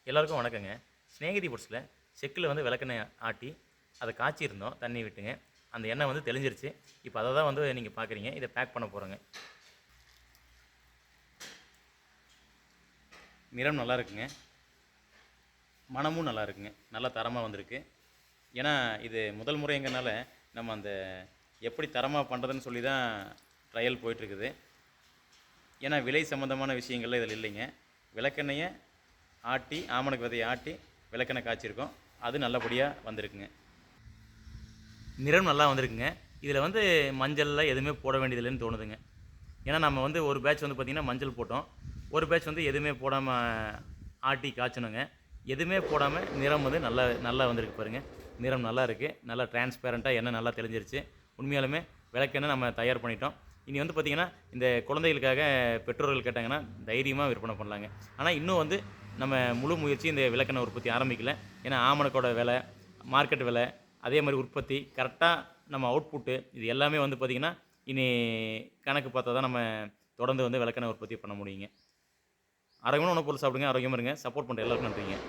எல்லாருக்கும் வணக்கங்க. ஸ்நேகிதி ஃபுட்ஸில் செக்கில் வந்து விளக்கெண்ணெய் ஆட்டி அதை காய்ச்சிருந்தோம், தண்ணி விட்டுங்க. அந்த எண்ணெய் வந்து தெளிஞ்சிருச்சு. இப்போ அதை தான் வந்து நீங்கள் பார்க்குறீங்க. இதை பேக் பண்ண போகிறோங்க. நிறம் நல்லா இருக்குங்க, மணமும் நல்லா இருக்குங்க, நல்லா தரமாக வந்திருக்கு. ஏன்னா இது முதல் முறைங்கிறனால நம்ம அந்த எப்படி தரமாக பண்ணுறதுன்னு சொல்லி தான் ட்ரையல் போயிட்டுருக்குது. ஏன்னா விலை சம்மந்தமான விஷயங்கள்லாம் இதில் இல்லைங்க. விளக்கெண்ணெயை ஆட்டி, ஆமணக்கு விதையை ஆட்டி விளக்கெண்ணெய் காய்ச்சிருக்கோம். அது நல்லபடியாக வந்திருக்குங்க. நிறம் நல்லா வந்திருக்குங்க. இதில் வந்து மஞ்சள்லாம் எதுவுமே போட வேண்டியதில்லைன்னு தோணுதுங்க. ஏன்னா நம்ம வந்து ஒரு பேட்ச் வந்து பார்த்திங்கன்னா மஞ்சள் போட்டோம், ஒரு பேட்ச் வந்து எதுவுமே போடாமல் ஆட்டி காய்ச்சணுங்க. எதுவுமே போடாமல் நிறம் வந்து நல்லா நல்லா வந்திருக்கு பாருங்கள். நிறம் நல்லா இருக்குது, நல்லா டிரான்ஸ்பேரண்ட்டாக எண்ணெய் நல்லா தெளிஞ்சிருச்சு. உண்மையாலுமே விளக்கெண்ணெய் நம்ம தயார் பண்ணிட்டோம். இனி வந்து பார்த்திங்கன்னா இந்த குழந்தைகளுக்காக பெற்றோர்கள் கேட்டாங்கன்னா தைரியமாக விற்பனை பண்ணலாங்க. ஆனால் இன்னும் வந்து நம்ம முழு முயற்சி இந்த விளக்கெண்ணெய் உற்பத்தி ஆரம்பிக்கல. ஏன்னா ஆமணக்கோட விலை, மார்க்கெட் விலை, அதே மாதிரி உற்பத்தி கரெக்டாக நம்ம அவுட்புட்டு இது எல்லாமே வந்து பார்த்திங்கன்னா இனி கணக்கு பார்த்தா தான் நம்ம தொடர்ந்து வந்து விளக்கெண்ணெய் உற்பத்தி பண்ண முடியுங்க. ஆரோக்கியமான உணவு பொருள் சாப்பிடுங்க, ஆரோக்கியமாக இருங்க. சப்போர்ட் பண்ணுற எல்லாருக்கும் நன்றிங்க.